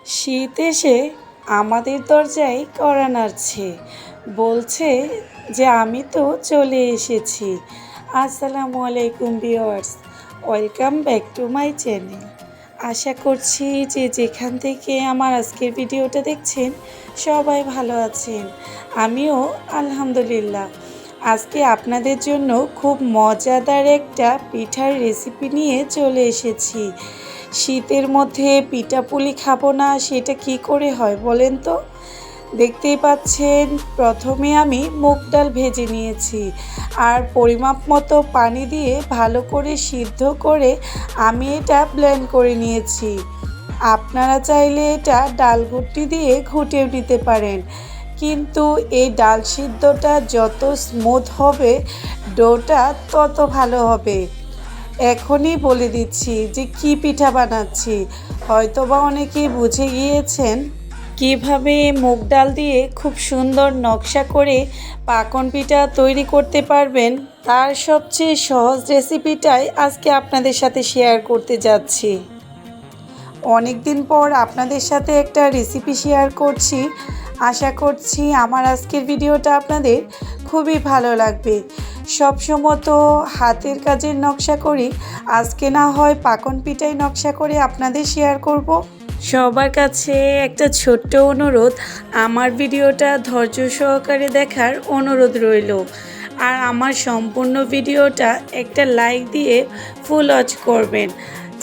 শীত এসে আমাদের দরজায় কড়া নাড়ছে, বলছে যে আমি তো চলে এসেছি। আসসালামু আলাইকুম viewers, welcome back to my channel. আশা করছি যে যেখান থেকে আমার আজকের ভিডিওটা দেখছেন সবাই ভালো আছেন। আমিও আলহামদুলিল্লাহ। আজকে আপনাদের জন্য খুব মজাদার একটা পিঠার রেসিপি নিয়ে চলে এসেছি। শীতের মধ্যে পিঠাপুলি খাবো না, সেটা কি করে হয় বলেন তো? দেখতেই পাচ্ছেন, প্রথমে আমি মুগ ডাল ভেজে নিয়েছি আর পরিমাপ মতো পানি দিয়ে ভালো করে সিদ্ধ করে আমি এটা ব্লেন্ড করে নিয়েছি। আপনারা চাইলে এটা ডাল ঘুটনি দিয়ে ঘুটেও নিতে পারেন, কিন্তু এই ডাল সিদ্ধটা যত স্মুথ হবে ডোটা তত ভালো হবে। এখনই বলে দিচ্ছি যে কি পিঠা বানাচ্ছি, হয়তোবা অনেকেই বুঝে গিয়েছেন। কিভাবে মুগ ডাল দিয়ে খুব সুন্দর নকশা করে পাকন পিঠা তৈরি করতে পারবেন, তার সবচেয়ে সহজ রেসিপিটাই আজকে আপনাদের সাথে শেয়ার করতে যাচ্ছি। অনেক দিন পর আপনাদের সাথে একটা রেসিপি শেয়ার করছি। আশা করছি আমার আজকের ভিডিওটা আপনাদের খুবই ভালো লাগবে। সবসময় তো হাতের কাজের নকশা করি, আজকে না হয় পাকন পিঠাই নকশা করে আপনাদের শেয়ার করব। সবার কাছে একটা ছোট্ট অনুরোধ, আমার ভিডিওটা ধৈর্য সহকারে দেখার অনুরোধ রইল। আর আমার সম্পূর্ণ ভিডিওটা একটা লাইক দিয়ে ফুল ওয়াচ করবেন।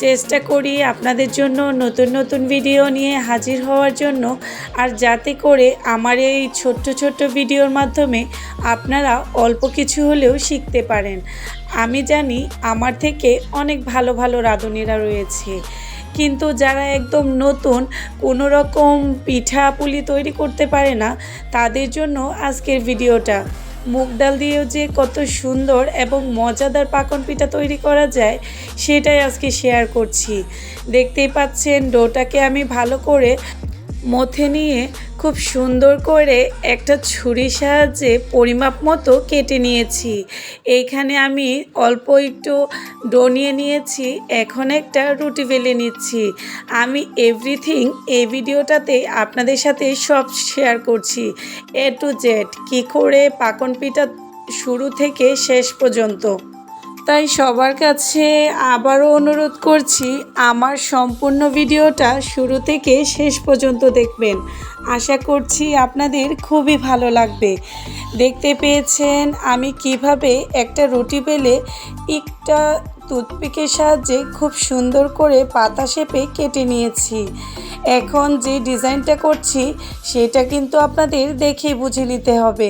চেষ্টা করি আপনাদের জন্য নতুন নতুন ভিডিও নিয়ে হাজির হওয়ার জন্য, আর যাতে করে আমার এই ছোট্ট ছোট্ট ভিডিওর মাধ্যমে আপনারা অল্প কিছু হলেও শিখতে পারেন। আমি জানি আমার থেকে অনেক ভালো ভালো রাঁধুনিরা রয়েছে, কিন্তু যারা একদম নতুন, কোনো রকম পিঠা পুলি তৈরি করতে পারে না, তাদের জন্য আজকের ভিডিওটা। মুগ ডাল দিয়েও যে কত সুন্দর এবং মজাদার পাকন পিঠা তৈরি করা যায় সেটাই আজকে শেয়ার করছি। দেখতেই পাচ্ছেন, ডোটাকে আমি ভালো করে মথে নিয়ে খুব সুন্দর করে একটা ছুরির সাহায্যে পরিমাপ মতো কেটে নিয়েছি। এইখানে আমি অল্প একটু ডো নিয়ে নিয়েছি, এখন একটা রুটি বেলে নিচ্ছি। আমি এভরিথিং এই ভিডিওটাতে আপনাদের সাথে সব শেয়ার করছি, এ টু জেড, কী করে পাকন পিঠা শুরু থেকে শেষ পর্যন্ত। তাই সবার কাছে আবারও অনুরোধ করছি, আমার সম্পূর্ণ ভিডিওটা শুরু থেকে শেষ পর্যন্ত দেখবেন। আশা করছি আপনাদের খুবই ভালো লাগবে। দেখতে পেয়েছেন আমি কিভাবে একটা রুটি বেলে একটা টুথপিকের সাহায্যে খুব সুন্দর করে পাতা শেপে কেটে নিয়েছি। এখন যে ডিজাইনটা করছি সেটা কিন্তু আপনাদের দেখে বুঝে নিতে হবে।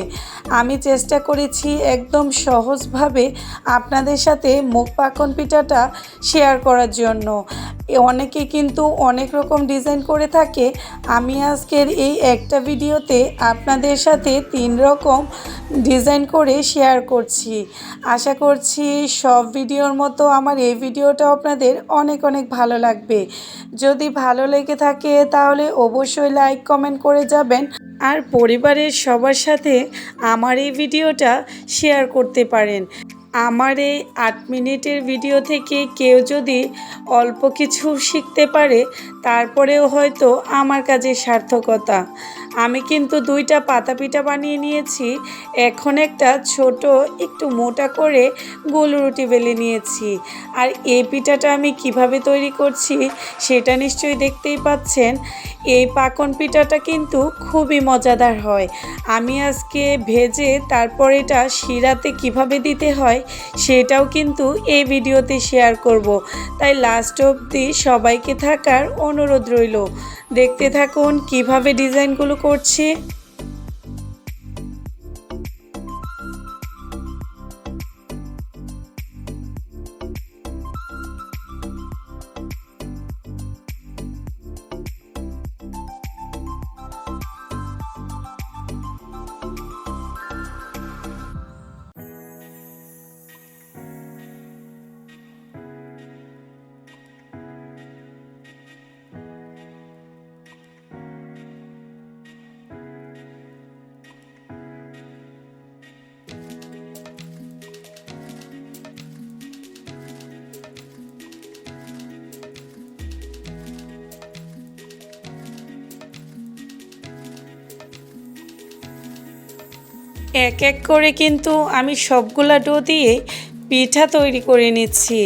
আমি চেষ্টা করেছি একদম সহজভাবে আপনাদের সাথে মুগ পাকন পিঠাটা শেয়ার করার জন্য। অনেকে কিন্তু অনেক রকম ডিজাইন করে থাকে, আমি আজকের এই একটা ভিডিওতে আপনাদের সাথে 3 রকম ডিজাইন করে শেয়ার করছি। আশা করছি সব ভিডিওর মতো আমার এই ভিডিওটা আপনাদের অনেক অনেক ভালো লাগবে। যদি ভালো লেগে থাকে তাহলে অবশ্যই লাইক কমেন্ট করে যাবেন, আর পরিবারের সবার সাথে আমার এই ভিডিওটা শেয়ার করতে পারেন। আমার এই 8 মিনিটের ভিডিও থেকে কেউ যদি অল্প কিছু শিখতে পারে, তারপরেও হয়তো আমার কাজের সার্থকতা। আমি কিন্তু 2টা পাতা পিঠা বানিয়ে নিয়েছি, এখন একটা ছোট একটু মোটা করে গোল রুটি বেলে নিয়েছি। আর এই পিঠাটা আমি কিভাবে তৈরি করছি সেটা নিশ্চয়ই দেখতেই পাচ্ছেন। এই পাকন পিঠাটা কিন্তু খুবই মজাদার হয়। আমি আজকে ভেজে তারপর এটা শিরাতে কিভাবে দিতে হয় সেটাও কিন্তু এই ভিডিওতে শেয়ার করব। তাই লাস্ট অবধি সবাইকে থাকার অনুরোধ রইল। দেখতে থাকুন কিভাবে ডিজাইনগুলো করছি। এক এক করে কিন্তু আমি সবগুলা ডো দিয়ে পিঠা তৈরি করে নিচ্ছি।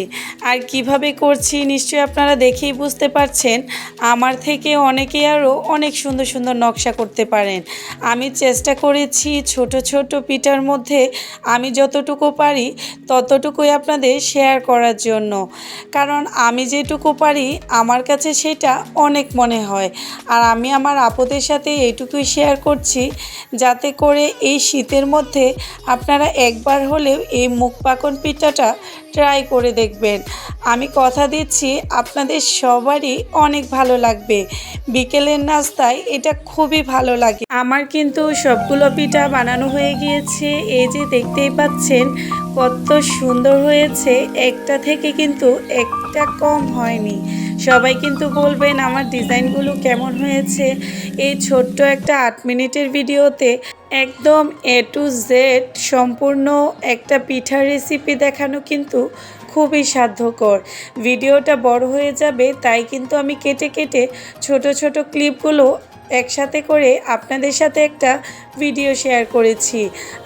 আর কিভাবে করছি নিশ্চয়ই আপনারা দেখেই বুঝতে পারছেন। আমার থেকে অনেকেই আরও অনেক সুন্দর সুন্দর নকশা করতে পারেন। আমি চেষ্টা করেছি ছোট ছোট পিঠার মধ্যে আমি যতটুকু পারি ততটুকুই আপনাদের শেয়ার করার জন্য, কারণ আমি যেটুকু পারি আমার কাছে সেটা অনেক মনে হয়। আর আমি আমার আপুদের সাথে এইটুকুই শেয়ার করছি, যাতে করে এই শীতের মধ্যে আপনারা একবার হলেও এই মুখ পাকন পিঠাটা ট্রাই করে দেখবেন। আমি কথা দিচ্ছি আপনাদের সবারই অনেক ভালো লাগবে। বিকেলের নাস্তায় এটা খুবই ভালো লাগে। আমার কিন্তু সবগুলো পিঠা বানানো হয়ে গিয়েছে। এই যে দেখতেই পাচ্ছেন কত সুন্দর হয়েছে, একটা থেকে কিন্তু একটা কম হয়নি। সবাই কিন্তু বলবেন আমার ডিজাইনগুলো কেমন হয়েছে। এই ছোট্ট একটা 8 মিনিটের ভিডিওতে একদম A to Z সম্পূর্ণ একটা পিঠার রেসিপি দেখানো কিন্তু খুবই সাধ্যকর। ভিডিওটা বড় হয়ে যাবে, তাই কিন্তু আমি কেটে কেটে ছোট ছোট ক্লিপগুলো একসাথে করে আপনাদের সাথে একটা ভিডিও শেয়ার করেছি।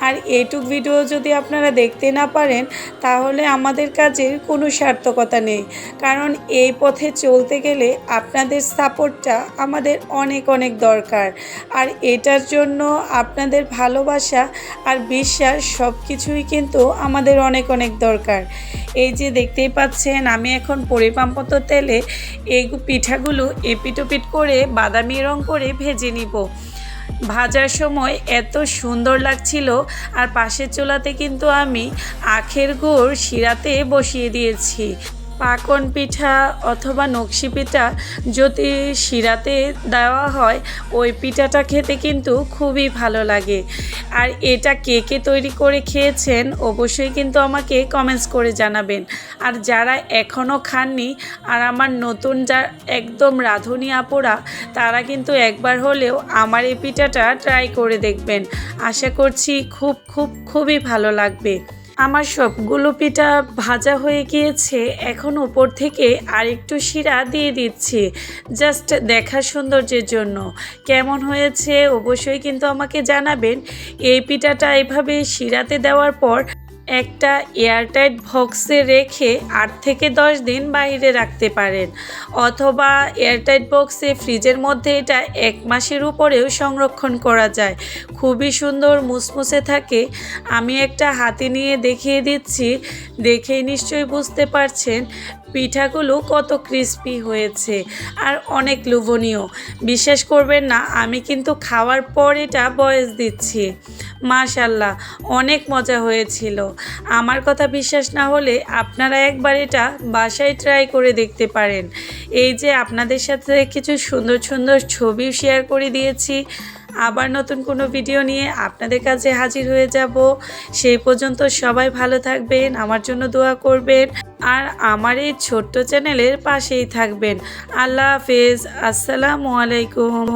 আর এইটুক ভিডিও যদি আপনারা দেখতে না পারেন তাহলে আমাদের কাজের কোনো সার্থকতা নেই, কারণ এই পথে চলতে গেলে আপনাদের সাপোর্টটা আমাদের অনেক অনেক দরকার। আর এটার জন্য আপনাদের ভালোবাসা আর বিশ্বাস সব কিছুই কিন্তু আমাদের অনেক অনেক দরকার। এই যে দেখতেই পাচ্ছেন আমি এখন পরিমাপ মতো তেলে এই পিঠাগুলো এপিটোপিট করে বাদামি রং করে ভেজে নিব। ভাজার সময় এত সুন্দর লাগছিল। আর পাশের চুলাতে কিন্তু আমি আখের গুড় শিরাতে বসিয়ে দিয়েছি। পাকন পিঠা অথবা নকশি পিঠা যদি শিরাতে দেওয়া হয় ওই পিঠাটা খেতে কিন্তু খুবই ভালো লাগে। আর এটা কে কে তৈরি করে খেয়েছেন অবশ্যই কিন্তু আমাকে কমেন্টস করে জানাবেন। আর যারা এখনও খাননি আর আমার নতুন যা একদম রাঁধুনি আপুরা, তারা কিন্তু একবার হলেও আমার এই পিঠাটা ট্রাই করে দেখবেন। আশা করছি খুবই ভালো লাগবে। আমার সবগুলো পিঠা ভাজা হয়ে গিয়েছে। এখন উপর থেকে আরেকটু শিরা দিয়ে দিচ্ছি জাস্ট দেখার সৌন্দর্যের জন্য। কেমন হয়েছে অবশ্যই কিন্তু আমাকে জানাবেন। এই পিঠাটা এভাবে শিরাতে দেওয়ার পর একটা এয়ারটাইট বক্সে রেখে 8 থেকে 10 দিন বাইরে রাখতে পারেন, অথবা এয়ারটাইট বক্সে ফ্রিজের মধ্যে এটা 1 মাসের উপরেও সংরক্ষণ করা যায়। খুবই সুন্দর মুসমুসে থাকে। আমি একটা হাতে নিয়ে দেখিয়ে দিচ্ছি, দেখেই নিশ্চয়ই বুঝতে পারছেন পিঠাগুলো কত ক্রিস্পি হয়েছে আর অনেক লোভনীয়। বিশ্বাস করবেন না, আমি কিন্তু খাওয়ার পর এটা ভয়েস দিচ্ছি। মাশাল্লাহ, অনেক মজা হয়েছিল। আমার কথা বিশ্বাস না হলে আপনারা একবার এটা বাসায় ট্রাই করে দেখতে পারেন। এই যে আপনাদের সাথে কিছু সুন্দর সুন্দর ছবিও শেয়ার করে দিয়েছি। আবার নতুন কোনো ভিডিও নিয়ে আপনাদের কাছে হাজির হয়ে যাব। সেই পর্যন্ত সবাই ভালো থাকবেন, আমার জন্য দোয়া করবেন আর আমার এই ছোট্ট চ্যানেলের পাশেই থাকবেন। আল্লাহ হাফেজ, আসসালামু আলাইকুম।